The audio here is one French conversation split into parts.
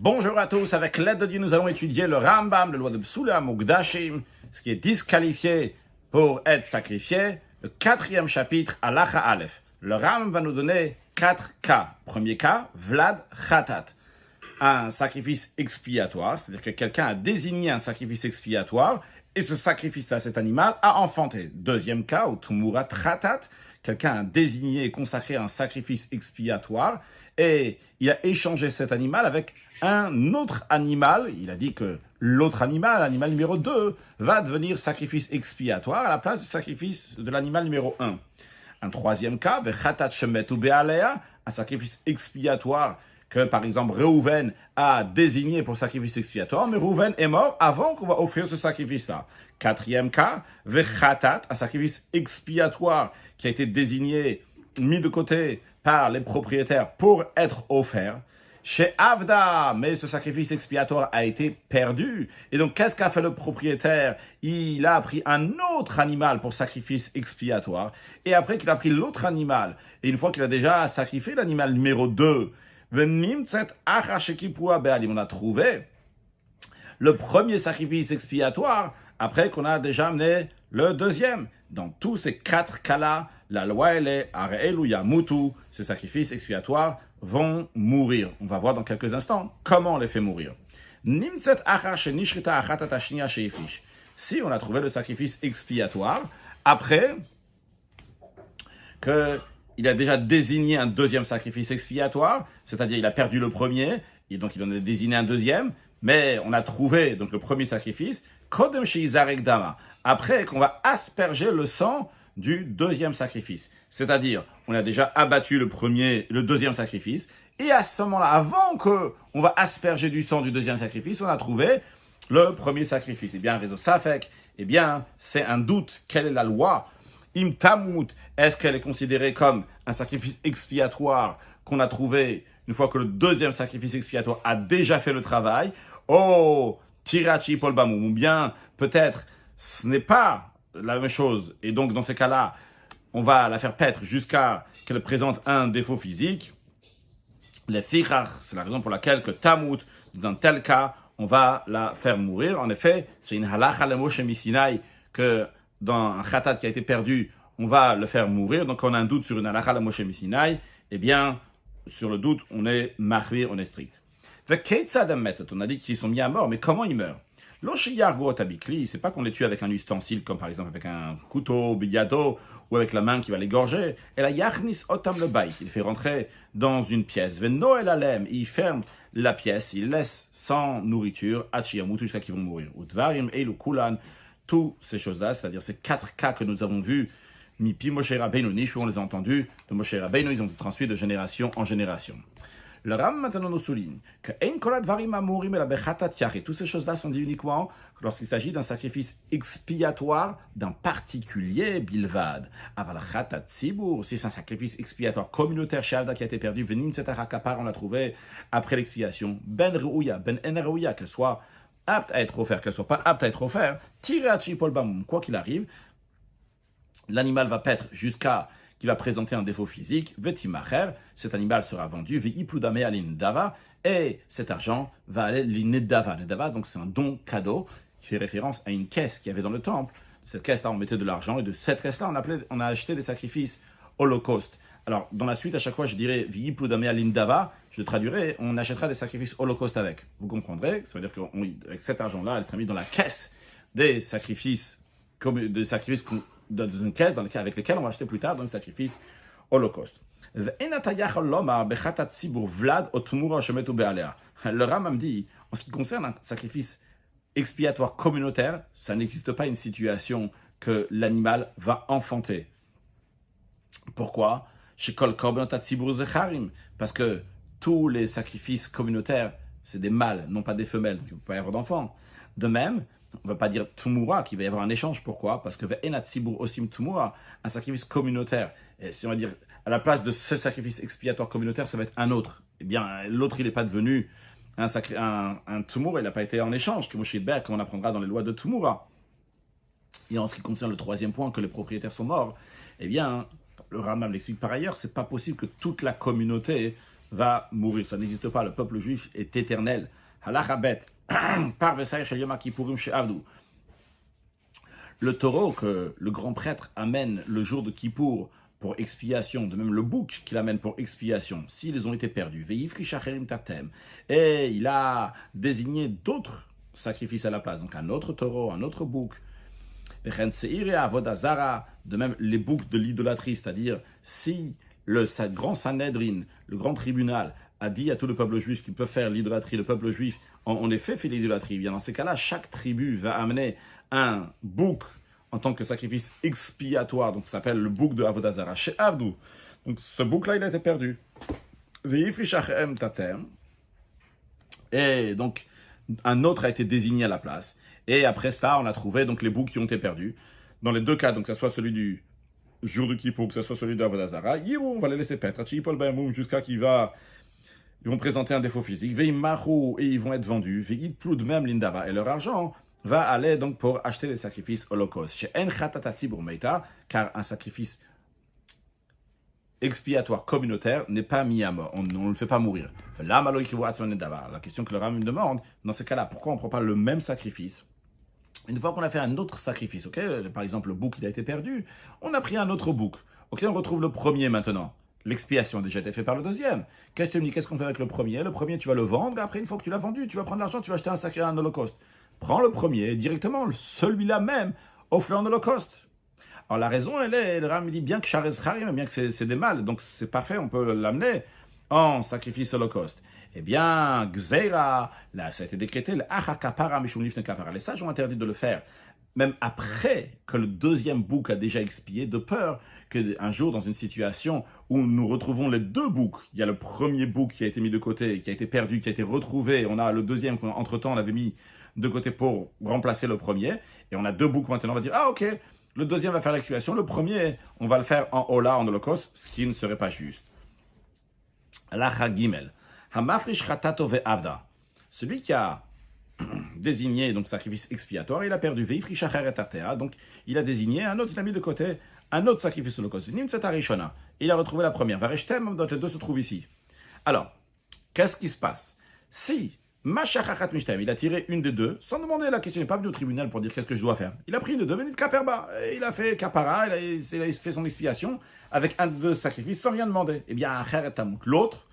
Bonjour à tous, avec l'aide de Dieu, nous allons étudier le Rambam, la loi de Psula Mukdashim, ce qui est disqualifié pour être sacrifié, le 4e chapitre, Halacha Aleph. Le Rambam va nous donner 4 cas. Premier cas, Vlad Khatat, un sacrifice expiatoire, c'est-à-dire que quelqu'un a désigné un sacrifice expiatoire et ce sacrifice à cet animal a enfanté. Deuxième cas, ou Tumurat Khatat, quelqu'un a désigné et consacré un sacrifice expiatoire et il a échangé cet animal avec un autre animal. Il a dit que l'autre animal, l'animal numéro 2, va devenir sacrifice expiatoire à la place du sacrifice de l'animal numéro 1. Un troisième cas, Vechatat Shemetu Be'alea, un sacrifice expiatoire que, par exemple, Reuven a désigné pour sacrifice expiatoire, mais Reuven est mort avant qu'on va offrir ce sacrifice-là. Quatrième cas, Vechatat, un sacrifice expiatoire qui a été désigné, mis de côté par les propriétaires pour être offert. Chez Avda, mais ce sacrifice expiatoire a été perdu. Et donc, qu'est-ce qu'a fait le propriétaire? Il a pris un autre animal pour sacrifice expiatoire. Et après qu'il a pris l'autre animal, et une fois qu'il a déjà sacrifié l'animal numéro 2, on a trouvé le premier sacrifice expiatoire après qu'on a déjà amené le deuxième. Dans tous ces 4 cas-là, la loi elle est Are'elu Yamutu, ces sacrifices expiatoires vont mourir. On va voir dans quelques instants comment on les fait mourir. Si on a trouvé le sacrifice expiatoire, après qu'il a déjà désigné un deuxième sacrifice expiatoire, c'est-à-dire il a perdu le premier, et donc il en a désigné un deuxième, mais on a trouvé donc le premier sacrifice, Kodem Sheizarek Dama, après qu'on va asperger le sang du deuxième sacrifice. C'est-à-dire, on a déjà abattu le deuxième sacrifice, et à ce moment-là, avant qu'on va asperger du sang du deuxième sacrifice, on a trouvé le premier sacrifice. Eh bien, réseau Safek, eh bien, c'est un doute. Quelle est la loi? Im Tamut, est-ce qu'elle est considérée comme un sacrifice expiatoire qu'on a trouvé une fois que le deuxième sacrifice expiatoire a déjà fait le travail? Oh, Tirachi Polbamou, ou bien peut-être ce n'est pas la même chose. Et donc, dans ces cas-là, on va la faire paître jusqu'à qu'elle présente un défaut physique. Les fichach, c'est la raison pour laquelle que Tamut, dans tel cas, on va la faire mourir. En effet, c'est une halacha le Moshe Misinaï que dans un khatat qui a été perdu, on va le faire mourir. Donc, on a un doute sur une halacha le Moshe Misinaï. Eh bien, sur le doute, on est mahvir, on est strict. On a dit qu'ils sont mis à mort, mais comment ils meurent? C'est pas qu'on les tue avec un ustensile, comme par exemple avec un couteau, biyado, ou avec la main qui va l'égorger. Et la yachnis otam le bayt, il fait rentrer dans une pièce. Veno el alem, il ferme la pièce, il laisse sans nourriture, achiyamutu, jusqu'à qu'ils vont mourir. Utvarim elu kulan, toutes ces choses-là, c'est-à-dire ces 4 cas que nous avons vus, mipi Moshe Rabbeinu Nish, on les a entendus de Moshe Rabbeinu, ils ont transmis de génération en génération. Le Ram maintenant nous souligne que toutes ces choses-là sont dites uniquement lorsqu'il s'agit d'un sacrifice expiatoire d'un particulier bilvad. Si c'est un sacrifice expiatoire communautaire shalda qui a été perdu, venim setaracapar, on l'a trouvé après l'expiation, ben rouya, ben enerouya, qu'elle soit apte à être offerte, qu'elle soit pas apte à être offerte, tirachi polbamum, quoi qu'il arrive, l'animal va paître jusqu'à qui va présenter un défaut physique, vetimacher, cet animal sera vendu, veipludame alindava, et cet argent va aller l'inedava. Nedava, donc c'est un don cadeau qui fait référence à une caisse qu'il y avait dans le temple. Cette caisse-là, on mettait de l'argent, et de cette caisse-là, on a acheté des sacrifices holocauste. Alors, dans la suite, à chaque fois, je dirais veipludame alindava, je traduirai, on achètera des sacrifices holocauste avec. Vous comprendrez, ça veut dire qu'avec cet argent-là, elle sera mise dans la caisse des sacrifices dans une caisse avec lesquelles on va acheter plus tard dans le sacrifice holocauste. Le Rambam dit, en ce qui concerne un sacrifice expiatoire communautaire, ça n'existe pas une situation que l'animal va enfanter. Pourquoi? Parce que tous les sacrifices communautaires, c'est des mâles, non pas des femelles, donc il ne peut pas y avoir d'enfants. De même, on ne va pas dire Tumura, qu'il va y avoir un échange. Pourquoi? Parce que Ve'enat Sibur Osim Tumura, un sacrifice communautaire, et si on va dire, à la place de ce sacrifice expiatoire communautaire, ça va être un autre. Eh bien, l'autre, il n'est pas devenu un Tumura, il n'a pas été en échange, comme on apprendra dans les lois de Tumura. Et en ce qui concerne le troisième point, que les propriétaires sont morts, eh bien, le Rambam l'explique par ailleurs, c'est pas possible que toute la communauté va mourir. Ça n'existe pas, le peuple juif est éternel. Halachabet, par Vesaïr Shel Yom Kippourim She'avdu. Le taureau que le grand prêtre amène le jour de Kippour pour expiation, de même le bouc qu'il amène pour expiation, s'ils ont été perdus, et il a désigné d'autres sacrifices à la place, donc un autre taureau, un autre bouc, de même les boucs de l'idolâtrie, c'est-à-dire si le grand Sanhedrin, le grand tribunal, a dit à tout le peuple juif qu'il peut faire l'idolâtrie, le peuple juif en effet fait l'idolâtrie, bien dans ces cas-là, chaque tribu va amener un bouc en tant que sacrifice expiatoire, donc ça s'appelle le bouc de Avodah Zarah, chez Avdou. Donc ce bouc-là, il a été perdu. Et donc un autre a été désigné à la place. Et après ça, on a trouvé donc les boucs qui ont été perdus. Dans les deux cas, donc que ce soit celui du jour de Kippour, que ce soit celui de Avodah Zarah, on va les laisser paître, jusqu'à qu'ils vont présenter un défaut physique, et ils vont être vendus, et leur argent va aller donc pour acheter les sacrifices holocaustes. Car un sacrifice expiatoire communautaire n'est pas mis à mort, on ne le fait pas mourir. La question que le Rambam demande, dans ce cas-là, pourquoi on ne prend pas le même sacrifice une fois qu'on a fait un autre sacrifice, par exemple le bouc il a été perdu, on a pris un autre bouc, on retrouve le premier maintenant. L'expiation a déjà été faite par le deuxième. Qu'est-ce qu'on fait avec le premier? Le premier, tu vas le vendre, et après, une fois que tu l'as vendu, tu vas prendre l'argent, tu vas acheter un holocauste. Prends le premier directement, celui-là même, offre-le en holocauste. Alors la raison, elle est, le Ram dit bien que Charez Harim, bien que c'est des mâles, donc c'est parfait, on peut l'amener en sacrifice holocauste. Eh bien, Gzeira, là, ça a été décrété, le Acha Kapara Mishum Lifne Kapara. Les sages ont interdit de le faire, même après que le deuxième bouc a déjà expié, de peur qu'un jour, dans une situation où nous retrouvons les deux boucs, il y a le premier bouc qui a été mis de côté, qui a été perdu, qui a été retrouvé, on a le deuxième qu'entre-temps on avait mis de côté pour remplacer le premier, et on a deux boucs maintenant, on va dire, ah ok, le deuxième va faire l'expiation, le premier, on va le faire en Ola, en holocauste, ce qui ne serait pas juste. Lacha Gimel. Hamafrish Khatato ve'avda. Celui qui a désigné donc sacrifice expiatoire, il a perdu ve'ifri shacher et artea, donc il a désigné un autre, il a mis de côté un autre sacrifice holocauste. Nimtzat harishona. Il a retrouvé la première. Vareshtem, donc les deux se trouvent ici. Alors, qu'est-ce qui se passe? Si Mashachachat Mishtem, il a tiré une des deux, sans demander la question, il n'est pas venu au tribunal pour dire qu'est-ce que je dois faire. Il a pris une des deux, venu de Kaperba. Il a fait Kapara, il a fait son expiation avec un de deux sacrifices sans rien demander. Eh bien, l'autre,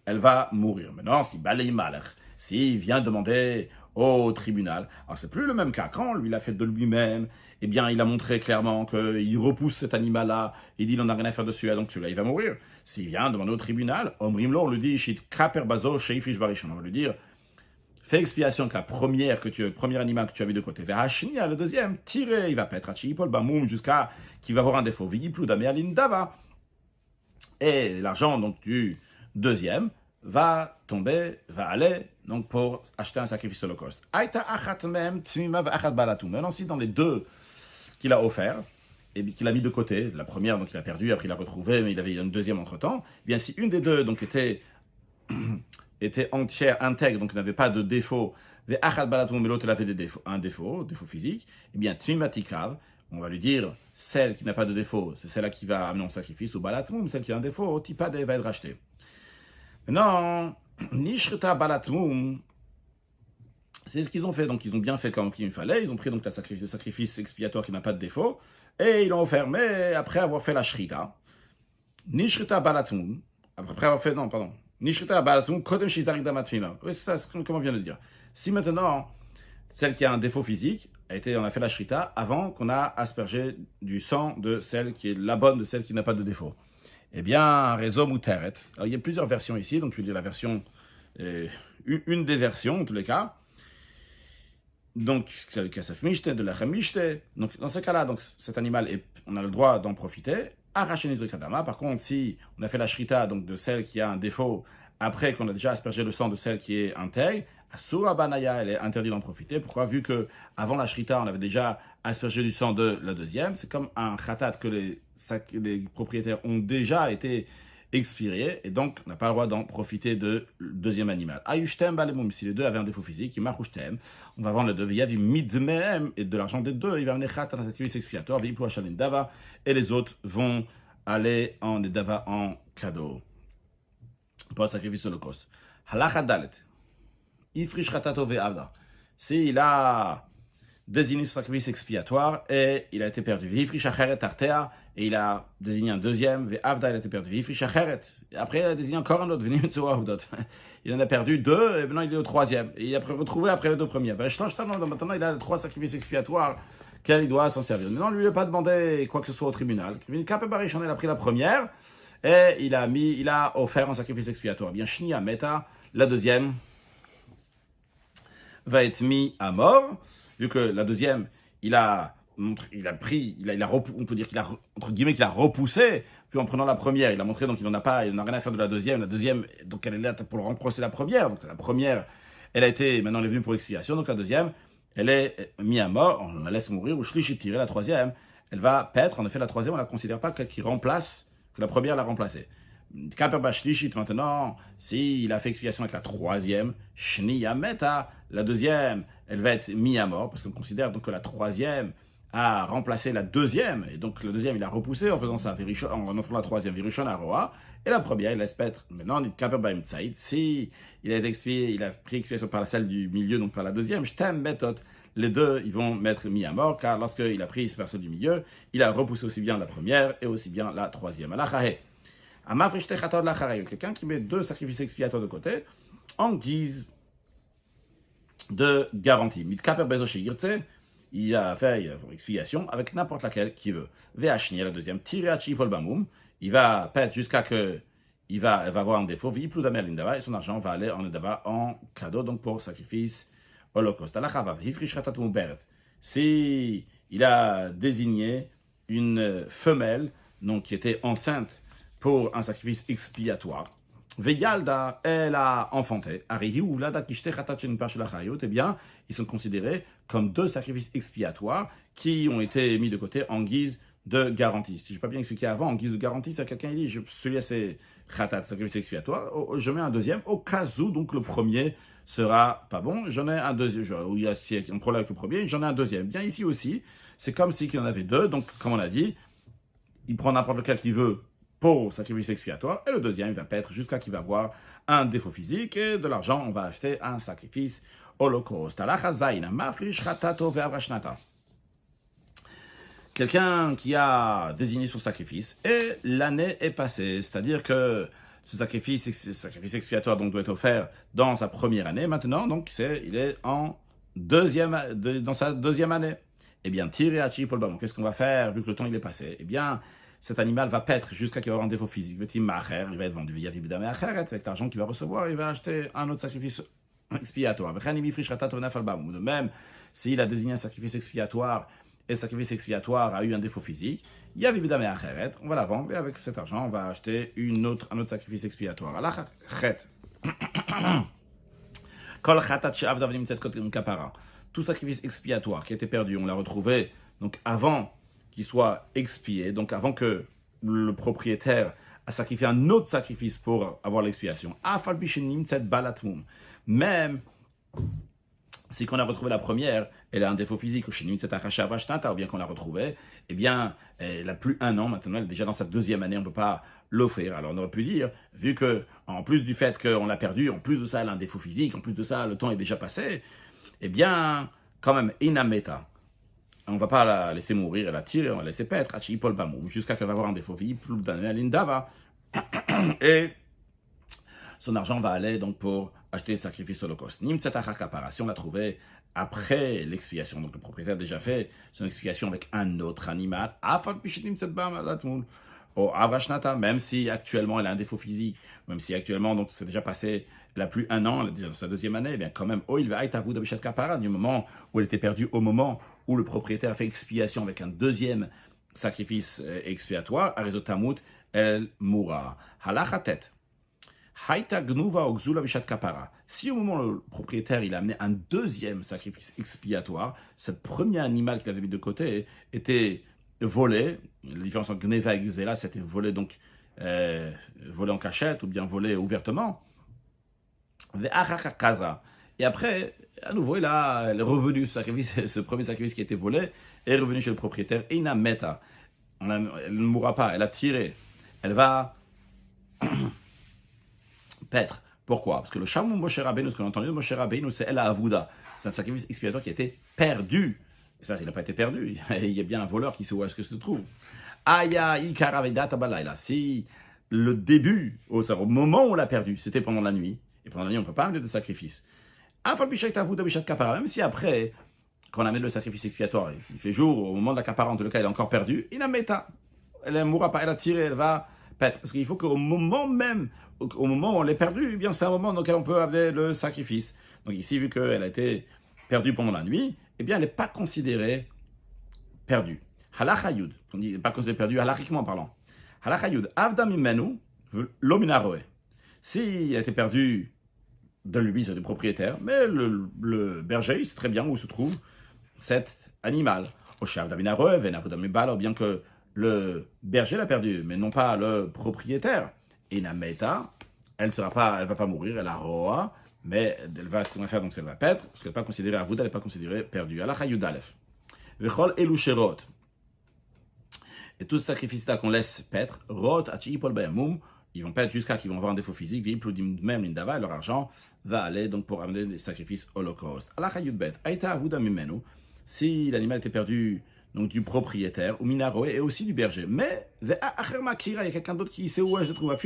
elle va mourir. Maintenant, si Balei Malach, s'il vient demander au tribunal, alors c'est plus le même cas. Quand lui l'a fait de lui-même, eh bien, il a montré clairement qu'il repousse cet animal-là, il dit il n'en a rien à faire dessus, donc celui-là, il va mourir. S'il vient demander au tribunal, Omrimlo, on lui dit, Shit Kaper Bazo, Sheifish Barishon, on va lui dire, fais expiation que le premier animal que tu as mis de côté, Verhashni, le deuxième, tiré, il va pêtre à Chipol, Bamoum, jusqu'à qu'il va avoir un défaut. Viyiplu Damealin Dava. Et l'argent, donc, du deuxième, va aller donc pour acheter un sacrifice holocauste. Maintenant, si dans les deux qu'il a offert, et qu'il a mis de côté, la première donc il a perdu, après il a retrouvé, mais il avait une deuxième entre-temps, eh bien si une des deux donc était entière, intègre, donc n'avait pas de défaut, mais l'autre avait un défaut physique, eh bien tmimatikav, on va lui dire, celle qui n'a pas de défaut, c'est celle-là qui va amener en sacrifice, ou balatmoum, celle qui a un défaut, tipade va être rachetée. Maintenant, Nishrita Balatmoum, c'est ce qu'ils ont fait. Donc, ils ont bien fait comme il fallait. Ils ont pris donc le sacrifice expiatoire qui n'a pas de défaut et ils l'ont offert. Mais après avoir fait la Shrita, Nishrita Balatmoum, après avoir fait, Nishrita Balatmoum, Kodem Shizarik Damatmima. Oui, c'est ça, comme on vient de dire. Si maintenant, celle qui a un défaut physique, on a fait la Shrita avant qu'on a aspergé du sang de celle qui est la bonne, de celle qui n'a pas de défaut. Eh bien, Réseau Mouteret. Alors, il y a plusieurs versions ici, donc je vais dire la version, une des versions en tous les cas. Donc, c'est le Kasef Mishte, de l'Achem Mishte. Donc, dans ce cas-là, donc, cet animal, on a le droit d'en profiter. Arachenizri Kadama. Par contre, si on a fait la Shrita, donc de celle qui a un défaut, après qu'on a déjà aspergé le sang de celle qui est intègre, Asura Banaya, elle est interdite d'en profiter. Pourquoi? Vu que avant la Shrita, on avait déjà aspergé du sang de la deuxième. C'est comme un khatat que les propriétaires ont déjà été expirés, et donc on n'a pas le droit d'en profiter de deuxième animal. Ayushtem Balemum, si les deux avaient un défaut physique, Imachushtem, on va vendre les deux, Yavi Midmehem, et de l'argent des deux, il va amener khatat à sacrifice expiatoire, Viplu Hashalin Dava, et les autres vont aller en Dava en cadeau. pour un sacrifice holocauste. Halacha dalet. Ifrish chatato ve'avda. S'il a désigné son sacrifice expiatoire et il a été perdu. Ifrish acheret artea, et il a désigné un deuxième. Ve'avda, il a été perdu. Ifrish acheret. Et après, il a désigné encore un autre. Il en a perdu deux, et maintenant il est au troisième. Et il a retrouvé après les deux premiers. Maintenant, il a trois sacrifices expiatoires qu'il doit s'en servir. Maintenant, on ne lui a pas demandé quoi que ce soit au tribunal. Il a pris la première et il a offert un sacrifice expiatoire. Bien, Shnia Meta, la deuxième va être mis à mort, vu que la deuxième, on peut dire qu'il a, entre guillemets, qu'il a repoussé, puis en prenant la première, il a montré, donc il n'a rien à faire de la deuxième, donc elle est là pour le remplacer la première, donc la première, maintenant elle est venue pour expiation, donc la deuxième, elle est mise à mort, on la laisse mourir, ou shlishi tiré, la troisième, elle va paître, en effet la troisième, on ne la considère pas que la première l'a remplacée. Maintenant, s'il a fait expiation avec la troisième, Shniya Meta, la deuxième, elle va être mise à mort, parce qu'on considère donc que la troisième a remplacé la deuxième, et donc le deuxième il a repoussé en faisant ça, en offrant la troisième, Virushon Aroa, et la première il laisse paître. Maintenant, on dit Kaper Baim Tsaïd, si il a pris expiation par celle du milieu, donc par la deuxième, Shtem Metot, les deux ils vont mettre mis à mort, car lorsqu'il a pris par celle du milieu, il a repoussé aussi bien la première et aussi bien la troisième. Quelqu'un qui met deux sacrifices expiatoires de côté en guise de garantie. Il a fait expiation avec n'importe laquelle qu'il veut. Ve'ashni, la deuxième, Tiriachi Paul Bamoum, il va perdre jusqu'à que il va avoir un défaut, et son argent va aller en Indava en cadeau, donc pour sacrifice holocauste. Si il a désigné une femelle donc, qui était enceinte pour un sacrifice expiatoire. Veyalda, elle a enfanté. Eh bien, ils sont considérés comme deux sacrifices expiatoires qui ont été mis de côté en guise de garantie. Si je n'ai pas bien expliqué avant, en guise de garantie, c'est quelqu'un qui dit, celui-là c'est khatat, sacrifice expiatoire, je mets un deuxième, au cas où, donc le premier sera pas bon, j'en ai un deuxième, il y a un problème avec le premier, j'en ai un deuxième. Bien ici aussi, c'est comme s'il y en avait deux, donc comme on a dit, il prend n'importe lequel qu'il veut pour sacrifice expiatoire, et le deuxième, il va paître jusqu'à qu'il va avoir un défaut physique, et de l'argent, on va acheter un sacrifice holocauste. Quelqu'un qui a désigné son sacrifice, et l'année est passée, c'est-à-dire que ce sacrifice expiatoire donc, doit être offert dans sa première année, maintenant, donc il est dans sa deuxième année. Eh bien, Tiriachi Paul Bamon, qu'est-ce qu'on va faire vu que le temps il est passé? Eh bien, cet animal va paître jusqu'à qu'il va avoir un défaut physique. Il va être vendu avec l'argent qu'il va recevoir, il va acheter un autre sacrifice expiatoire. De même, s'il a désigné un sacrifice expiatoire et ce sacrifice expiatoire a eu un défaut physique, on va la vendre et avec cet argent, on va acheter un autre sacrifice expiatoire. Tout sacrifice expiatoire qui a été perdu, on l'a retrouvé donc avant qu'il soit expié, donc avant que le propriétaire a sacrifié un autre sacrifice pour avoir l'expiation. Même si qu'on a retrouvé la première, elle a un défaut physique, ou bien qu'on l'a retrouvée, eh bien, elle a plus un an maintenant, elle est déjà dans sa deuxième année, on ne peut pas l'offrir. Alors on aurait pu dire, vu que, en plus du fait qu'on l'a perdu, en plus de ça, elle a un défaut physique, en plus de ça, le temps est déjà passé, eh bien, quand même, inameta. On ne va pas la laisser mourir et la tirer, on va la laisser paître, jusqu'à qu'elle va avoir un défaut physique, et son argent va aller donc pour acheter le sacrifice holocauste. Si on l'a trouvé après l'expiation, donc le propriétaire a déjà fait son expiation avec un autre animal, même si actuellement elle a un défaut physique, même si actuellement donc c'est déjà passé, elle a plus un an, elle est déjà dans sa deuxième année, eh bien quand même, il va être à vous de Bishat Kapara, du moment où elle était perdue au moment où le propriétaire a fait expiation avec un deuxième sacrifice expiatoire, Arizo Tamut, elle mourra. Halachatet. Si au moment où le propriétaire il a amené un deuxième sacrifice expiatoire, ce premier animal qu'il avait mis de côté était volé. La différence entre Gneva et Gzela, c'était volé donc volé en cachette ou bien volé ouvertement. Et après, à nouveau, il est revenu ce premier sacrifice qui a été volé est revenu chez le propriétaire. Et elle ne mourra pas, elle a tiré. Elle va paître. Pourquoi? Parce que le Shamou Moshe Rabbeinu, ce qu'on a entendu de Moshe Rabbeinu, c'est El Avuda. C'est un sacrifice expiatoire qui a été perdu. Et ça, il n'a pas été perdu. Il y a bien un voleur qui sait où est-ce que se trouve. Aya Ikaravedat Abalayla. Si le début, au moment où on l'a perdu, c'était pendant la nuit, et pendant la nuit, on ne peut pas amener de sacrifice. Même si après, quand on amène le sacrifice expiatoire, il fait jour, au moment de la capara, en tout cas, il est encore perdu, il a méta. Elle ne mourra pas, elle a tiré, elle va paître. Parce qu'il faut qu'au moment même, au moment où on l'a perdu, eh bien c'est un moment dans lequel on peut amener le sacrifice. Donc ici, vu qu'elle a été perdue pendant la nuit, eh bien elle n'est pas considérée perdue. Halachayud, on dit pas considérée perdue, halachiquement parlant. Halachayud, avda mimenu, lominaroe. Si elle était perdue de lui, c'est du propriétaire, mais le berger, il sait très bien où se trouve cet animal. Ou bien que le berger l'a perdu, mais non pas le propriétaire. Et Nameta, elle ne va pas mourir, elle a roa, mais ce qu'on va faire, donc, elle va paître, parce qu'elle n'est pas considérée avouda, elle n'est pas considérée perdue. Allah Hayudalef. Vechol elusherot. Et tout ce sacrifice-là qu'on laisse paître, rot, achi, pol bayamum, ils vont paître jusqu'à qu'ils vont avoir un défaut physique, même l'indava, leur argent va aller donc pour amener des sacrifices holocauste. Allah Hayudbet, aïta avouda mimenu, si l'animal était perdu donc du propriétaire, ou minaroé, et aussi du berger. Mais, il y a quelqu'un d'autre qui sait où elle se trouve, même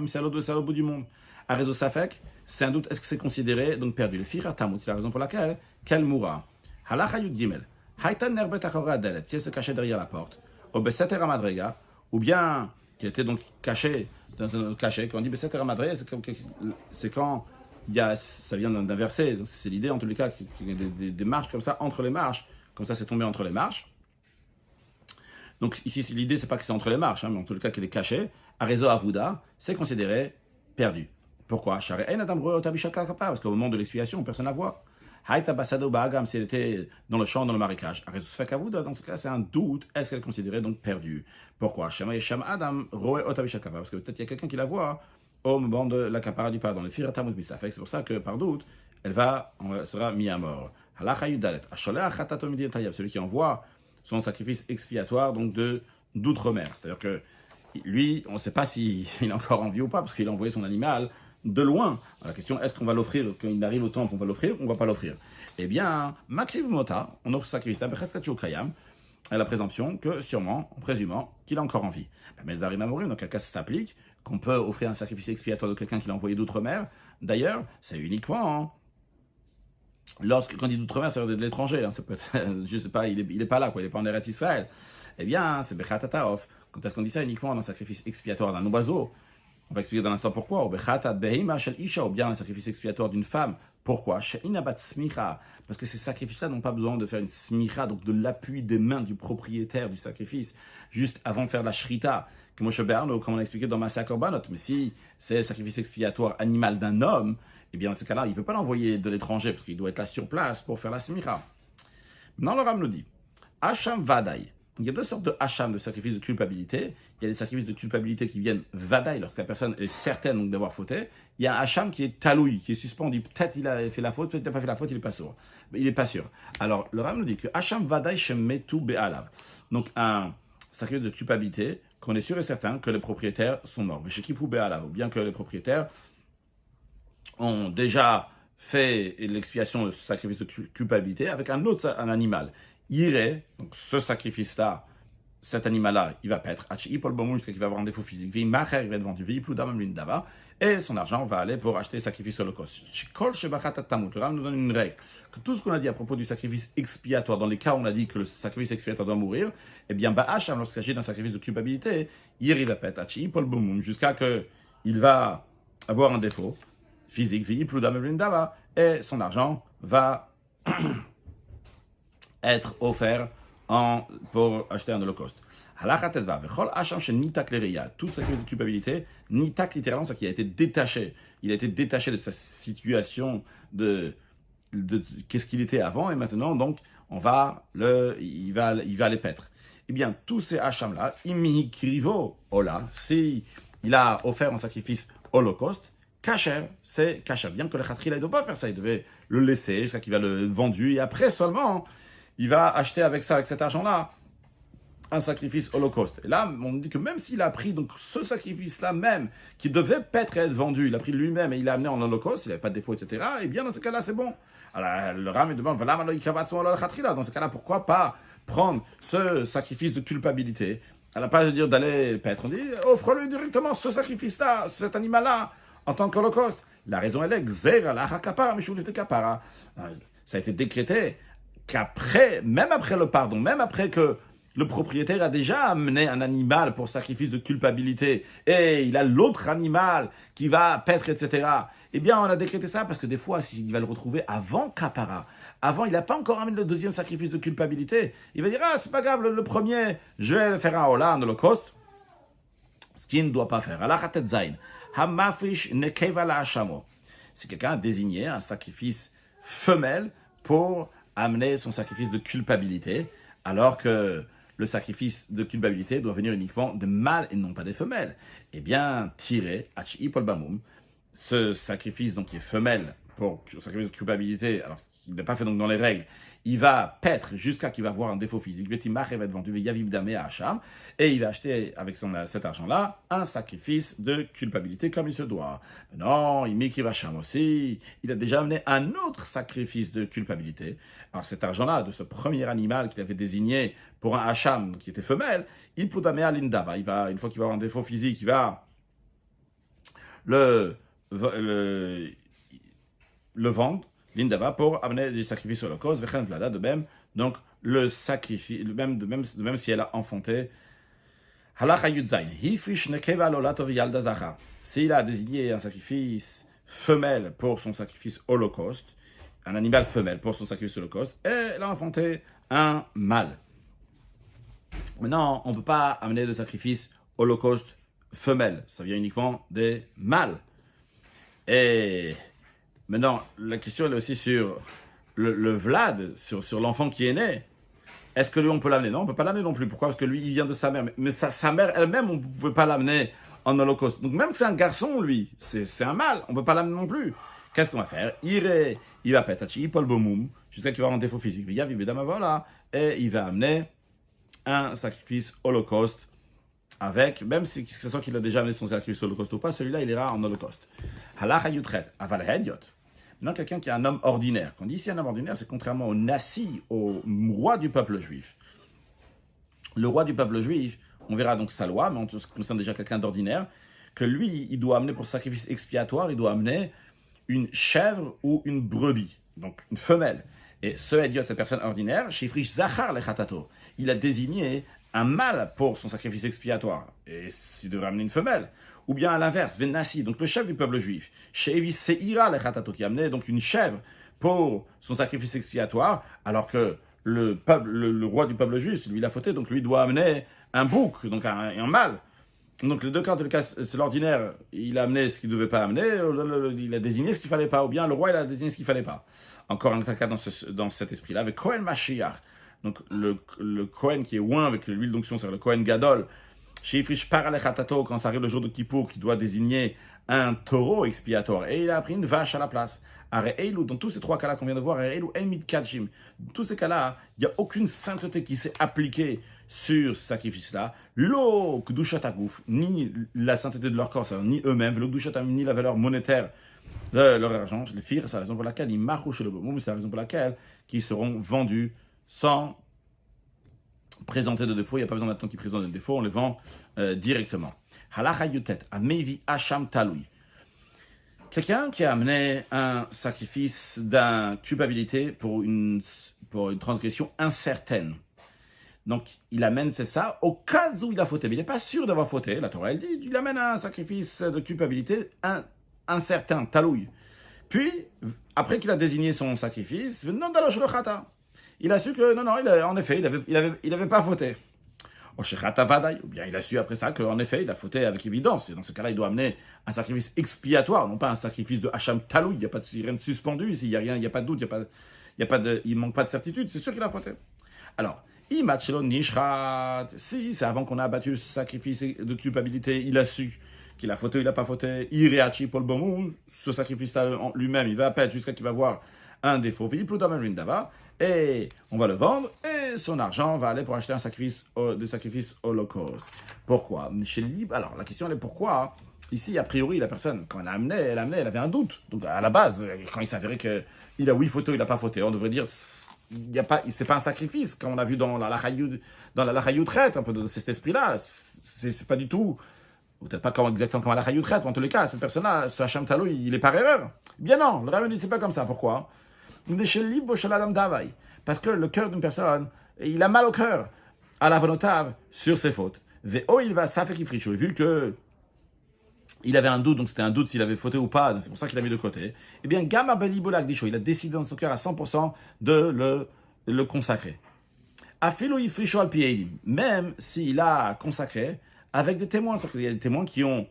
si elle est au bout du monde. À réseau Safek, c'est un doute, est-ce que c'est considéré donc perdu? Le fira tamut, c'est la raison pour laquelle qu'elle mourra. Halacha yud gimel, haytan nerbet achora adelet, si elle se cachait derrière la porte, au beseter amadrega, ou bien qu'elle était donc cachée dans un cachet, quand on dit beseter amadrega, c'est quand il y a, ça vient d'un verset, donc c'est l'idée en tous les cas, qu'il y a des marches comme ça, entre les marches, comme ça c'est tombé entre les marches. Donc ici, l'idée, c'est pas que c'est entre les marches, mais en tout cas qu'elle est cachée. À réseau Avouda, c'est considéré perdu. Pourquoi? Parce qu'au moment de l'expiation, personne ne la voit. Si elle était dans le champ, dans le marécage. À réseau Avouda, dans ce cas, c'est un doute. Est-ce qu'elle est considérée donc perdue? Pourquoi? Parce que peut-être il y a quelqu'un qui la voit au moment de la capara du pardon. C'est pour ça que par doute, elle sera mise à mort. Celui qui envoie son sacrifice expiatoire donc d'outre-mer. C'est-à-dire que lui, on ne sait pas s'il est encore en vie ou pas, parce qu'il a envoyé son animal de loin. Alors, la question, est-ce qu'on va l'offrir quand il arrive au temple, on va l'offrir ou on ne va pas l'offrir? Eh bien, Makriv Mota, on offre ce sacrifice-là, à la présomption que sûrement, en présumant qu'il est encore en vie. Mais Darim Amorim, dans quel cas ça s'applique, qu'on peut offrir un sacrifice expiatoire de quelqu'un qui l'a envoyé d'outre-mer. D'ailleurs, c'est uniquement quand il dit d'outre-mer, ça veut dire de l'étranger. Ça peut être, je sais pas, il est pas là, quoi, il n'est pas en Eretz Israël. Eh bien, c'est Bechatataof. Quand est-ce qu'on dit ça? Uniquement dans le sacrifice expiatoire d'un oiseau. On va expliquer dans l'instant pourquoi. Ou bien un sacrifice expiatoire d'une femme. Pourquoi? Parce que ces sacrifices-là n'ont pas besoin de faire une smicha, donc de l'appui des mains du propriétaire du sacrifice, juste avant de faire la shrita. Comme on l'a expliqué dans Massa Korbanot. Mais si c'est le sacrifice expiatoire animal d'un homme, eh bien dans ce cas-là, il ne peut pas l'envoyer de l'étranger, parce qu'il doit être là sur place pour faire la smicha. Maintenant, le Ram nous dit, Hacham Vadaï. Il y a deux sortes de hacham, de sacrifices de culpabilité. Il y a des sacrifices de culpabilité qui viennent vadaï, lorsque la personne est certaine donc, d'avoir fauté. Il y a un hacham qui est taloui, qui est suspendu. Peut-être il a fait la faute, peut-être il n'a pas fait la faute, il n'est pas sûr. Mais il n'est pas sûr. Alors, le Ram nous dit que hacham vadaï shemetu be'alav. Donc, un sacrifice de culpabilité qu'on est sûr et certain que les propriétaires sont morts. Veshekipu be'alav. Ou bien que les propriétaires ont déjà fait l'expiation de ce sacrifice de culpabilité avec un animal. Irait, donc ce sacrifice-là, cet animal-là, il va paître, jusqu'à qu'il va avoir un défaut physique, il va être vendu, et son argent va aller pour acheter le sacrifice holocauste. Le Ram nous donne une règle, que tout ce qu'on a dit à propos du sacrifice expiatoire, dans les cas où on a dit que le sacrifice expiatoire doit mourir, eh bien, lorsqu'il s'agit d'un sacrifice de culpabilité, il va paître, jusqu'à qu'il va avoir un défaut physique, et son argent va être offert pour acheter un holocauste. Toute sacrifice de culpabilité, nitak littéralement, c'est qu'il a été détaché. Il a été détaché de sa situation de qu'est-ce qu'il était avant, et maintenant, donc, il va les paître. Eh bien, tous ces hacham-là, si il a offert un sacrifice holocauste, Kacher, c'est Kacher. Bien que le Khatrila ne doit pas faire ça, il devait le laisser jusqu'à qu'il va le vendu, et après seulement, il va acheter avec cet argent-là, un sacrifice holocauste. Et là, on dit que même s'il a pris donc ce sacrifice-là même, qui devait peut-être être vendu, il a pris lui-même et il l'a amené en holocauste, il n'avait pas de défaut, etc., et bien dans ce cas-là, c'est bon. Alors, le Ram, il demande, dans ce cas-là, pourquoi pas prendre ce sacrifice de culpabilité? Elle n'a pas à dire d'aller paître. On dit, offre-lui directement ce sacrifice-là, cet animal-là, en tant qu'holocauste. La raison, elle est, ça a été décrété qu'après, même après le pardon, même après que le propriétaire a déjà amené un animal pour sacrifice de culpabilité, et il a l'autre animal qui va paître, etc., eh bien, on a décrété ça parce que des fois, s'il va le retrouver avant Kapara, avant, il n'a pas encore amené le deuxième sacrifice de culpabilité, il va dire, ah, c'est pas grave, le premier, je vais le faire un hola, un holocauste, ce qu'il ne doit pas faire. Alachatet zain, hamafish nekeva la hashamo. Si quelqu'un a désigné un sacrifice femelle pour amener son sacrifice de culpabilité, alors que le sacrifice de culpabilité doit venir uniquement de mâles et non pas des femelles. Eh bien, tirer, hachi pol bamoum, ce sacrifice donc qui est femelle pour le sacrifice de culpabilité, alors qu'il n'est pas fait donc dans les règles, il va paître jusqu'à qu'il va avoir un défaut physique. Vetimach va être vendu yavib damé à Hacham, et il va acheter avec cet argent-là un sacrifice de culpabilité comme il se doit. Non, il mikri Hacham aussi, il a déjà amené un autre sacrifice de culpabilité. Alors cet argent-là, de ce premier animal qu'il avait désigné pour un Hacham qui était femelle, il peut damer à l'indava. Il va, une fois qu'il va avoir un défaut physique, il va le vendre, l'indava, pour amener du sacrifice holocauste, vechen vlada, de même, donc le sacrifice, de même si elle a enfanté, halacha yudzain, hifish nekeva lolato v'yalda zachar. S'il a désigné un sacrifice femelle pour son sacrifice holocauste, un animal femelle pour son sacrifice holocauste, et elle a enfanté un mâle. Maintenant, on ne peut pas amener de sacrifice holocauste femelle, ça vient uniquement des mâles. Et maintenant, la question elle est aussi sur le Vlad, sur l'enfant qui est né. Est-ce que lui, on peut l'amener? Non, on ne peut pas l'amener non plus. Pourquoi? Parce que lui, il vient de sa mère. Mais sa mère elle-même, on ne pouvait pas l'amener en holocauste. Donc même que c'est un garçon, lui, c'est un mâle, on ne peut pas l'amener non plus. Qu'est-ce qu'on va faire? Il va pétachi, Paul Bomoum, jusqu'à qu'il va avoir un défaut physique. Et il va amener un sacrifice holocauste avec, même si ce soit qu'il a déjà amené son sacrifice holocauste ou pas, celui-là, il ira en holocauste. Halacha yutret, aval hediot. Maintenant, quelqu'un qui est un homme ordinaire. Quand on dit ici un homme ordinaire, c'est contrairement au Nassi, au roi du peuple juif. Le roi du peuple juif, on verra donc sa loi, mais on concerne déjà quelqu'un d'ordinaire, que lui, il doit amener pour sacrifice expiatoire, il doit amener une chèvre ou une brebis, donc une femelle. Et ce hediot, cette personne ordinaire, shifrish zachar lechatato, il a désigné un mâle pour son sacrifice expiatoire, et s'il devrait amener une femelle. Ou bien à l'inverse, Venassi, donc le chef du peuple juif, Shevi Seira le Khatato, qui amenait donc une chèvre pour son sacrifice expiatoire, alors que le roi du peuple juif, lui il a fauté, donc lui doit amener un bouc, donc un mâle. Donc les deux cas, c'est l'ordinaire, il a amené ce qu'il ne devait pas amener, il a désigné ce qu'il ne fallait pas, ou bien le roi il a désigné ce qu'il ne fallait pas. Encore un autre cas dans cet esprit-là, avec Kohen Mashiach, donc le Kohen qui est oint avec l'huile d'onction, c'est le Kohen Gadol, Shifrish Paralechatato, quand ça arrive le jour de Kippour, qui doit désigner un taureau expiatoire, et il a pris une vache à la place. Dans tous ces trois cas-là qu'on vient de voir, dans tous ces cas-là, il n'y a aucune sainteté qui s'est appliquée sur ce sacrifice-là. Lo Kdushataguf, ni la sainteté de leur corps, ni eux-mêmes, ni la valeur monétaire de leur argent. Je les fire, c'est la raison pour laquelle ils marchent chez le boum, c'est la raison pour laquelle ils seront vendus sans présenter de défaut, il n'y a pas besoin d'attendre qu'ils présentent de défaut, on les vend directement. Halacha yutet, amevi asham talui. Quelqu'un qui a amené un sacrifice d'une culpabilité pour une transgression incertaine. Donc, il amène, c'est ça, au cas où il a fauté. Mais il n'est pas sûr d'avoir fauté. La Torah, elle dit, il amène un sacrifice de culpabilité incertain, talouille. Puis, après qu'il a désigné son sacrifice, non dalosh lo chata. Il a su que, non, en effet, il avait pas fauté. Ou bien il a su après ça qu'en effet, il a fauté avec évidence. Et dans ce cas-là, il doit amener un sacrifice expiatoire, non pas un sacrifice de Hacham Talou. Il n'y a pas de rien de suspendu ici, il n'y a rien, il n'y a pas de doute, il manque pas de certitude. C'est sûr qu'il a fauté. Alors, si c'est avant qu'on a abattu ce sacrifice de culpabilité, il a su qu'il a fauté, il n'a pas fauté, Ireachi Paul Bomou, ce sacrifice-là lui-même, il va apparaître jusqu'à qu'il va voir un défaut. et on va le vendre, et son argent va aller pour acheter des sacrifices holocaustes. Pourquoi? Alors, la question elle est pourquoi? Ici, a priori, la personne, quand elle avait un doute. Donc, à la base, quand il s'avérait qu'il a oui fauté, il n'a pas fauté, on devrait dire, c'est pas un sacrifice, comme on a vu dans la Lachayou traite, un peu de cet esprit-là. C'est pas du tout, peut-être pas exactement comme la Lachayou traite, mais en tous les cas, cette personne-là, ce Hacham Talou, il est par erreur. Bien non, le Rav dit, c'est pas comme ça. Pourquoi? Parce que le cœur d'une personne, il a mal au cœur, à la vonotav, sur ses fautes. Il va s'affaire vu que il avait un doute, donc c'était un doute s'il avait fauté ou pas, c'est pour ça qu'il l'a mis de côté. Eh bien, Gamma Belibolak Disho, il a décidé dans son cœur à 100% de le consacrer. Afilo Ifrisho al Pieidim, même s'il a consacré avec des témoins, c'est-à-dire qu'il y a des témoins qui ont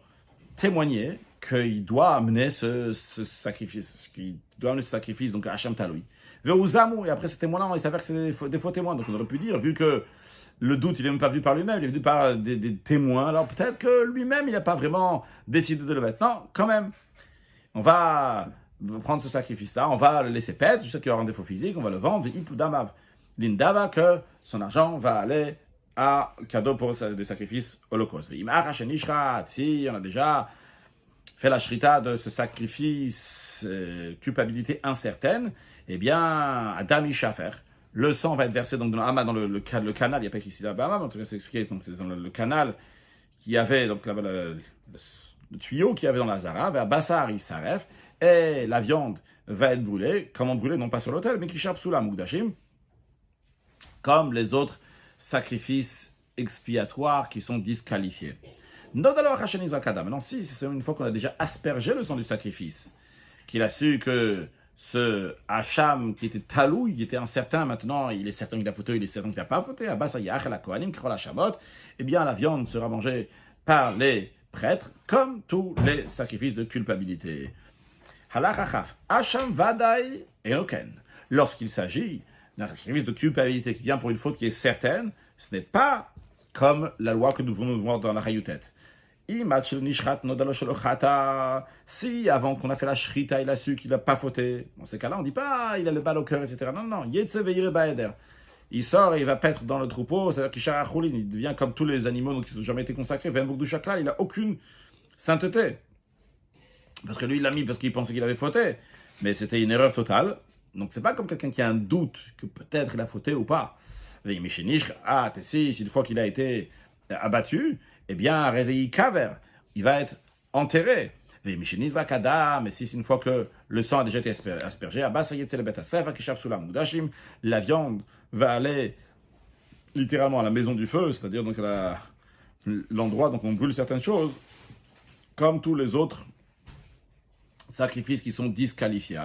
témoigné qu'il doit amener ce sacrifice, donc à Hacham Taloui. Et après ces témoins-là, il s'avère que c'est des faux témoins, donc on aurait pu dire, vu que le doute, il n'est même pas vu par lui-même, il est vu par des témoins. Alors peut-être que lui-même, il n'a pas vraiment décidé de le mettre. Non, quand même. On va prendre ce sacrifice-là, on va le laisser paître, jusqu'à qu'il y aura un défaut physique, on va le vendre, l'indava, que son argent va aller à cadeau pour des sacrifices holocaustes. Si on a déjà fait la shrita de ce sacrifice, culpabilité incertaine, eh bien, Adam Ishafer, le sang va être versé donc dans le canal, il n'y a pas ici là-bas, en tout cas c'est expliqué, donc c'est dans le canal qui avait, donc là-bas, le tuyau qu'il y avait dans la Zara, vers Bassar Isaref, et la viande va être brûlée, comment brûlée, non pas sur l'autel, mais qui chape sous la Mugdashim, comme les autres sacrifices expiatoires qui sont disqualifiés. Maintenant, si c'est une fois qu'on a déjà aspergé le sang du sacrifice, qu'il a su que ce Hacham qui était talou, qui était incertain, maintenant il est certain qu'il a fauté, il est certain qu'il n'a pas fauté, eh bien la viande sera mangée par les prêtres comme tous les sacrifices de culpabilité. Hacham vadai enoken. Lorsqu'il s'agit d'un sacrifice de culpabilité qui vient pour une faute qui est certaine, ce n'est pas comme la loi que nous venons de voir dans la Hayutet. Si avant qu'on a fait la shrita, il a su qu'il n'a pas fauté, dans ces cas-là, on ne dit pas il a le bal au cœur, etc. Non, il sort et il va paître dans le troupeau, c'est-à-dire qu'il il devient comme tous les animaux donc, qui n'ont jamais été consacrés. Il n'a aucune sainteté. Parce que lui, il l'a mis parce qu'il pensait qu'il avait fauté. Mais c'était une erreur totale. Donc, c'est pas comme quelqu'un qui a un doute que peut-être il a fauté ou pas. Si une fois qu'il a été abattu, eh bien, Rezei Kaver, il va être enterré. Mais si c'est une fois que le sang a déjà été aspergé, la viande va aller littéralement à la maison du feu, c'est-à-dire donc l'endroit où on brûle certaines choses, comme tous les autres sacrifices qui sont disqualifiés.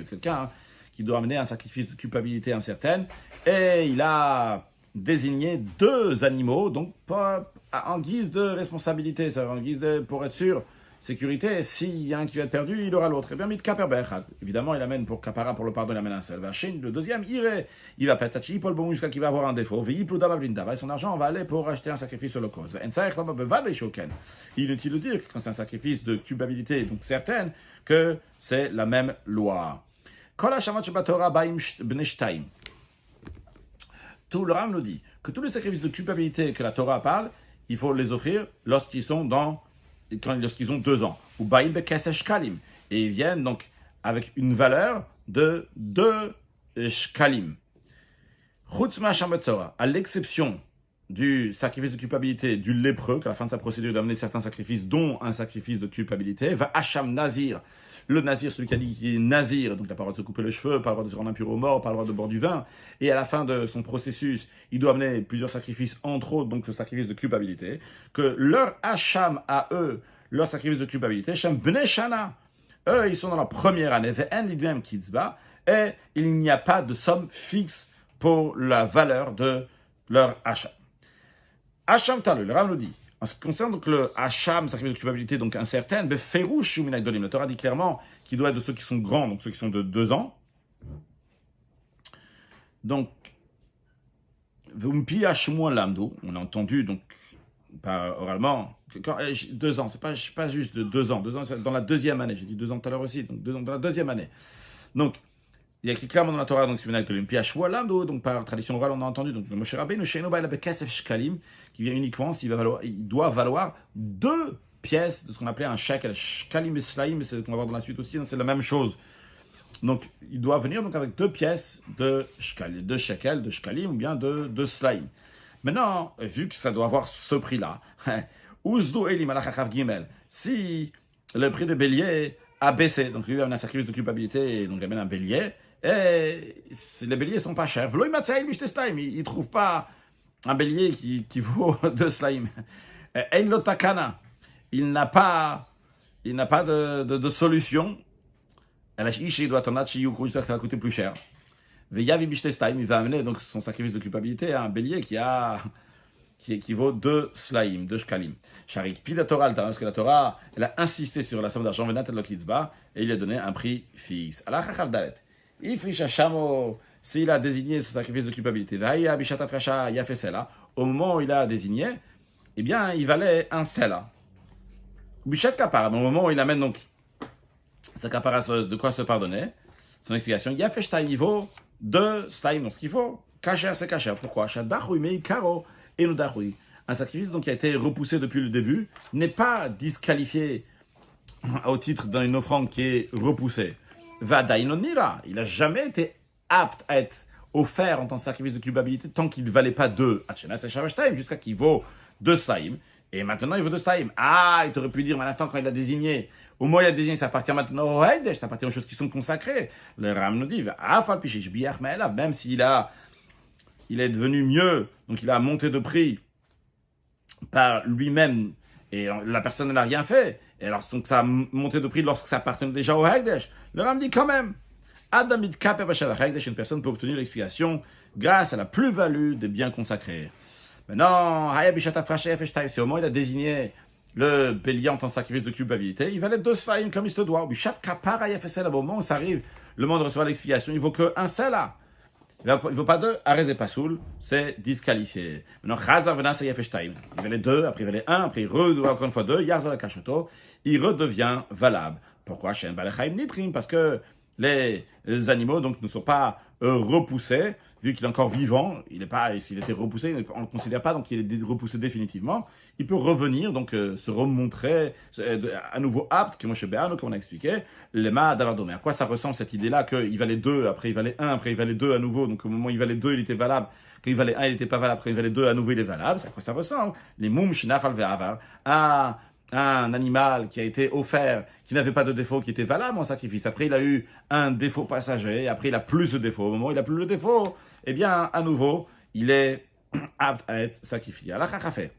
Quelqu'un qui doit amener un sacrifice de culpabilité incertaine, et il a désigné 2 animaux, donc en guise de responsabilité, en guise pour être sûr, sécurité, s'il y a un qui va être perdu, il aura l'autre. Et bien, évidemment, il amène pour Kapara, pour le pardon, il amène un seul. Le deuxième, il va pétacher, Paul bon jusqu'à qu'il va avoir un défaut. Et son argent va aller pour acheter un sacrifice holocauste. Inutile de dire que quand c'est un sacrifice de culpabilité, donc certaine, que c'est la même loi. Tout le Ram nous dit que tous les sacrifices de culpabilité que la Torah parle, il faut les offrir lorsqu'ils ont 2 ans. Ou Baïl Bekesesh Kalim. Et ils viennent donc avec une valeur de 2 shkalim. Chutzma Shametzora, à l'exception du sacrifice de culpabilité du lépreux, qu'à la fin de sa procédure d'amener certains sacrifices, dont un sacrifice de culpabilité, va Hacham Nazir. Le Nazir, celui qui a dit qu'il est Nazir, donc il n'a pas le droit de se couper les cheveux, pas le droit de se rendre impur aux morts, pas le droit de boire du vin, et à la fin de son processus, il doit amener plusieurs sacrifices, entre autres, donc le sacrifice de culpabilité, que leur Hacham à eux, leur sacrifice de culpabilité, Shem Bnei Shana, eux, ils sont dans la première année, Ve'en Lidvem Kitzba, et il n'y a pas de somme fixe pour la valeur de leur Hacham. Hacham Talou, le Rav nous dit, en ce qui concerne donc le Hacham, sacrifice de culpabilité donc incertaine, Beferush ou Minagdolim, le Torah dit clairement qu'il doit être de ceux qui sont grands, donc ceux qui sont de 2 ans. Donc, Vumpi Hashmou Lamdo, on a entendu donc par oralement, 2 ans, c'est pas juste de 2 ans, 2 ans c'est dans la 2e année, j'ai dit 2 ans tout à l'heure aussi, donc 2 ans dans la 2e année. Donc, il y a écrit clairement dans la Torah, donc, donc par tradition orale, on a entendu, donc, Moshe Rabbeinu, Sheino Ba'el Bekesef Shkalim, qui vient uniquement s'il doit valoir 2 pièces de ce qu'on appelait un shekel. Shkalim et Slaim, c'est ce qu'on va voir dans la suite aussi, c'est la même chose. Donc, il doit venir donc avec 2 pièces de shekel, de Shkalim, ou bien de Slaim. Maintenant, vu que ça doit avoir ce prix-là, Uzdu Elim Alachachav Gimel, si le prix de bélier a baissé, donc lui amène un sacrifice de culpabilité, et donc il amène un bélier, et les béliers sont pas chers. Il ne trouve pas un bélier qui vaut 2 slaim. Ein lo takana. Il n'a pas de solution. Il doit attendre ça va coûter plus cher. Il va amener donc son sacrifice de culpabilité à un bélier qui vaut 2 slaim, 2 shkalim. Sharik pida Torah, parce que la Torah, elle a insisté sur la somme d'argent venant de l'Okitzba, et il a donné un prix fixe. Allah chachav dalet. S'il a désigné ce sacrifice de culpabilité, au moment où il a désigné, eh bien, il valait un sela. Bishat kapara, au moment où il amène donc sa kapara, de quoi se pardonner, son explication, Yafeshta, il vaut 2 slaim, donc ce qu'il faut, kacher, c'est kacher. Pourquoi? Un sacrifice donc, qui a été repoussé depuis le début n'est pas disqualifié au titre d'une offrande qui est repoussée. Vadainonira, il n'a jamais été apte à être offert en tant que sacrifice de culpabilité tant qu'il ne valait pas 2 jusqu'à qu'il vaut 2 slaim. Et maintenant, il vaut 2 slaim. Ah, il t'aurait pu dire, mais à l'instant, quand il a désigné, au moins il a désigné, ça appartient maintenant au Haïdesh, ça appartient aux choses qui sont consacrées. Le Ram nous dit, même s'il est devenu mieux, donc il a monté de prix par lui-même, et la personne n'a rien fait. Et alors, donc, ça a monté de prix lorsque ça appartenait déjà au Haïdesh. Le Ram dit quand même, Adamit Kaper Bashal Haïdesh, une personne peut obtenir l'expiation grâce à la plus-value des biens consacrés. Maintenant, si au moins il a désigné le bélier en tant que sacrifice de culpabilité, il valait 2 slaim comme il se doit. Au moment où ça arrive, le moment de recevoir l'expiation, il ne vaut qu'un sela. Il ne vaut pas 2, Arez et Pasoul, c'est disqualifié. Maintenant, Chazar Venas et Yefeshtaim. Il valait 2, après il valait 1, après il redoit encore une fois 2, Yarzal la Kachoto, il redevient valable. Pourquoi? Shen Balechaim Nitrim, parce que les animaux donc, ne sont pas repoussés, vu qu'il est encore vivant, s'il était repoussé, on ne le considère pas, donc il est repoussé définitivement. Il peut revenir, donc se remontrer à nouveau apte, comme on a expliqué, les mâts d'Avardome. À quoi ça ressemble cette idée-là qu'il valait 2, après il valait 1, après il valait 2 à nouveau, donc au moment où il valait 2, il était valable, quand il valait 1, il n'était pas valable, après il valait 2 à nouveau, il est valable. C'est à quoi ça ressemble? Les moum shinaf al-ve'avar, un animal qui a été offert, qui n'avait pas de défaut, qui était valable en sacrifice. Après, il a eu un défaut passager. Après, il a plus de défaut. Au moment où il n'a plus le défaut, eh bien, à nouveau, il est apte à être sacrifié. Allah a fait.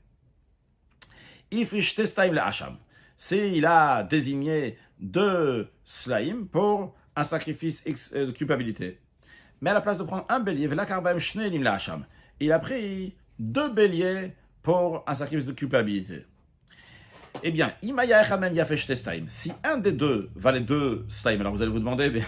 S'il a désigné 2 slaim pour un sacrifice de culpabilité. Mais à la place de prendre un bélier, il a pris 2 béliers pour un sacrifice de culpabilité. Eh bien, si un des 2 valait 2 slaim, alors vous allez vous demander, mais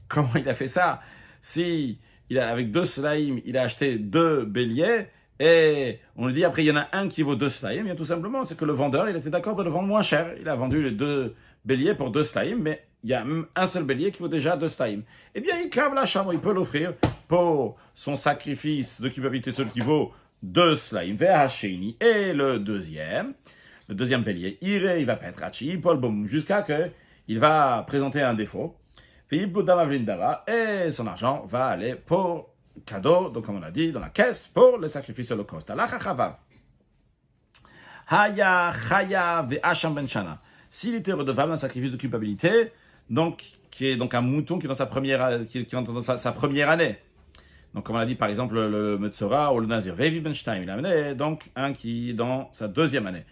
comment il a fait ça? Si avec 2 slaim, il a acheté 2 béliers, et on lui dit après il y en a un qui vaut 2 slaim, bien tout simplement, c'est que le vendeur, il était d'accord de le vendre moins cher. Il a vendu les 2 béliers pour 2 slaim, mais il y a même un seul bélier qui vaut déjà 2 slaim. Eh bien, il crave la chambre, il peut l'offrir pour son sacrifice de culpabilité, celui qui vaut 2 slaim, et le deuxième bélier, il va pas être Hachi, jusqu'à ce qu'il va présenter un défaut. Et son argent va aller pour cadeau, donc comme on a dit, dans la caisse, pour le sacrifice holocauste. S'il était redevable d'un sacrifice de culpabilité, donc, qui est donc un mouton qui est dans sa première année. Donc, comme on a dit, par exemple, le Metzora ou le Nazir, Vevi Benstein, il a amené donc un qui est dans sa 2e année.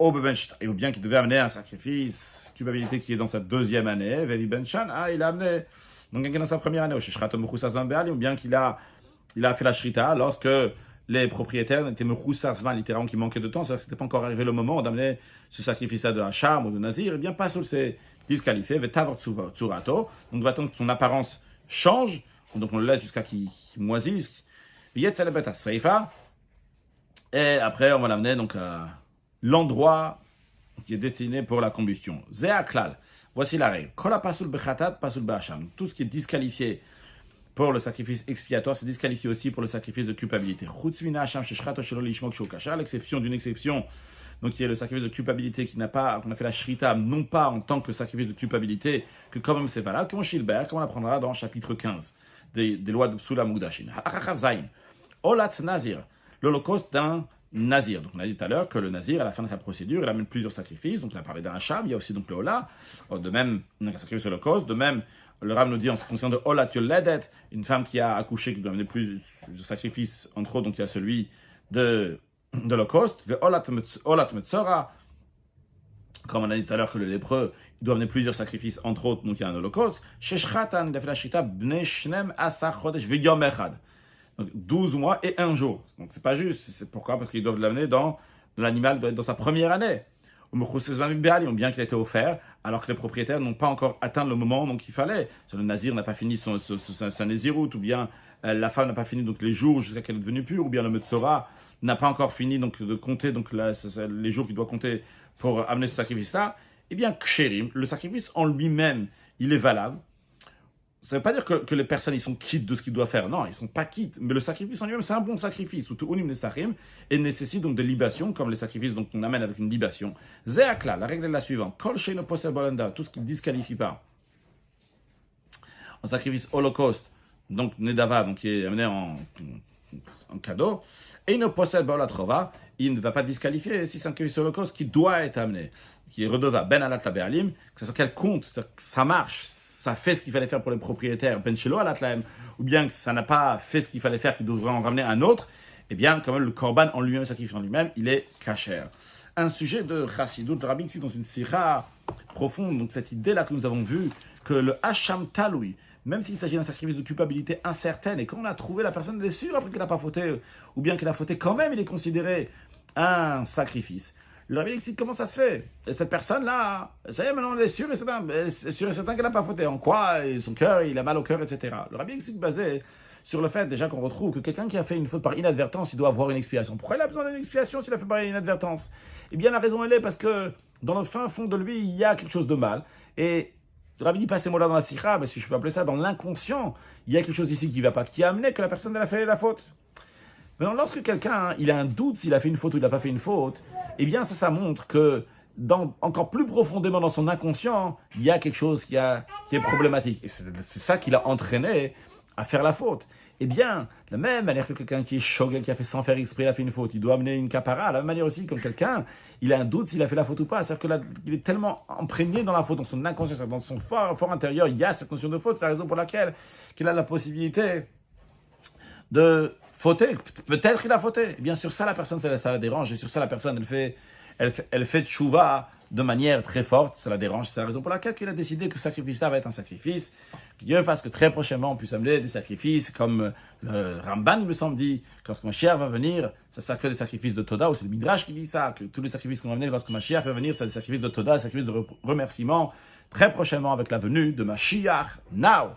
Ou bien qu'il devait amener un sacrifice, culpabilité qui est dans sa 2e année, Vevi Benchan, il a amené donc un qui est dans sa 1re année, ou bien qu'il a fait la shrita lorsque les propriétaires étaient mechoussazman, littéralement qui manquaient de temps, c'est-à-dire que c'était pas encore arrivé le moment d'amener ce sacrifice-là de Hacham ou de Nazir, et bien pas sur c'est disqualifié, Vetavar Tsurato, donc va attendre que son apparence change, donc on le laisse jusqu'à qu'il moisisse, et après on va l'amener donc à l'endroit qui est destiné pour la combustion. Zéaklal, voici la règle. Kola pasul bechatat, pasul be'asham. Tout ce qui est disqualifié pour le sacrifice expiatoire, c'est disqualifié aussi pour le sacrifice de culpabilité. À l'exception d'une exception, donc qui est le sacrifice de culpabilité qu'on a fait la shrita, non pas en tant que sacrifice de culpabilité, que quand même c'est valable, comme Shilber, comme on apprendra dans le chapitre 15 des lois de Psula Mugdashin. Olat Nazir, l'holocauste d'un Nazir. Donc on a dit tout à l'heure que le Nazir, à la fin de sa procédure, il amène plusieurs sacrifices. Donc on a parlé d'un Hacham, il y a aussi donc le Ola, de même un sacrifice holocauste, de même le Rav nous dit en ce qui concerne de Olat Yoledet, une femme qui a accouché, qui doit amener plus de sacrifices, entre autres, donc il y a celui de l'holocauste, Olat Metzora, comme on a dit tout à l'heure que le lépreux, il doit amener plusieurs sacrifices, entre autres, donc il y a un holocauste. Sheshchatan, il a fait la shita, bnei shnem asa chodesh v'yom echad. Donc 12 mois et 1 jour. Donc c'est pas juste. C'est pourquoi? Parce qu'ils doivent l'amener dans l'animal doit être dans sa première année. Ou bien qu'il a été offert, alors que les propriétaires n'ont pas encore atteint le moment donc il fallait. Le nazir n'a pas fini sa nésiroute, ou bien la femme n'a pas fini donc les jours jusqu'à qu'elle est devenue pure, ou bien le metzora n'a pas encore fini donc de compter donc les jours qu'il doit compter pour amener ce sacrifice-là. Eh bien, kshérim, le sacrifice en lui-même, il est valable. Ça ne veut pas dire que les personnes ils sont quittes de ce qu'ils doivent faire. Non, ils ne sont pas quittes. Mais le sacrifice en lui-même, c'est un bon sacrifice. Et nécessite donc des libations, comme les sacrifices qu'on amène avec une libation. Zéakla, la règle est la suivante. Kol sheino posel bolenda, tout ce qui ne disqualifie pas. Un sacrifice holocauste, donc nedava, donc qui est amené en cadeau. Et no posel bolatrova, il ne va pas disqualifier si c'est un sacrifice holocauste qui doit être amené, qui est redevable. Ben alat la be'alim, que ce soit quel compte, ça marche. Ça fait ce qu'il fallait faire pour les propriétaires, ben shelo alatlaem, ou bien que ça n'a pas fait ce qu'il fallait faire, qu'il devrait en ramener un autre, eh bien, quand même, le korban en lui-même, sacrifié en lui-même, il est kasher. Un sujet de chassidout, le rabbi ici dans une sira profonde, donc cette idée-là que nous avons vue, que le hacham taloui, même s'il s'agit d'un sacrifice de culpabilité incertaine, et quand on a trouvé la personne, elle est sûre après qu'elle n'a pas fauté, ou bien qu'elle a fauté, quand même, il est considéré un sacrifice. Le rabbi explique comment ça se fait. Et cette personne-là, ça y est, maintenant, elle est sûre et certain qu'elle n'a pas fauté. En quoi? Et son cœur, il a mal au cœur, etc. Le rabbi explique basé sur le fait, déjà, qu'on retrouve que quelqu'un qui a fait une faute par inadvertance, il doit avoir une expiation. Pourquoi il a besoin d'une expiation s'il a fait par inadvertance? Eh bien, la raison, elle est parce que dans le fin fond de lui, il y a quelque chose de mal. Et le rabbi dit pas ces mots-là dans la sikha, mais si je peux appeler ça dans l'inconscient, il y a quelque chose ici qui ne va pas, qui a amené que la personne elle a fait la faute. Mais lorsque quelqu'un il a un doute s'il a fait une faute ou il n'a pas fait une faute, eh bien ça montre que encore plus profondément dans son inconscient, il y a quelque chose qui est problématique. Et c'est ça qui l'a entraîné à faire la faute. Eh bien, de la même manière que quelqu'un qui est choqué, qui a fait sans faire exprès, il a fait une faute, il doit amener une capara. De la même manière aussi, comme quelqu'un, il a un doute s'il a fait la faute ou pas. C'est-à-dire qu'il est tellement imprégné dans la faute, dans son inconscient, dans son fort intérieur, il y a cette notion de faute. C'est la raison pour laquelle il a la possibilité de fauter. Peut-être qu'il a fauté. Bien sûr, ça, la personne, ça la dérange. Et sur ça, la personne, elle fait tchouva de manière très forte. Ça la dérange. C'est la raison pour laquelle il a décidé que ce sacrifice-là va être un sacrifice. Que Dieu fasse que très prochainement, on puisse amener des sacrifices comme le Ramban, il me semble, dit, que lorsque Mashiach va venir, ça sert que des sacrifices de Toda, ou c'est le Midrash qui dit ça, que tous les sacrifices qu'on va amener lorsque Mashiach va venir, c'est des sacrifices de Toda, des sacrifices de remerciement, très prochainement avec la venue de Mashiach now.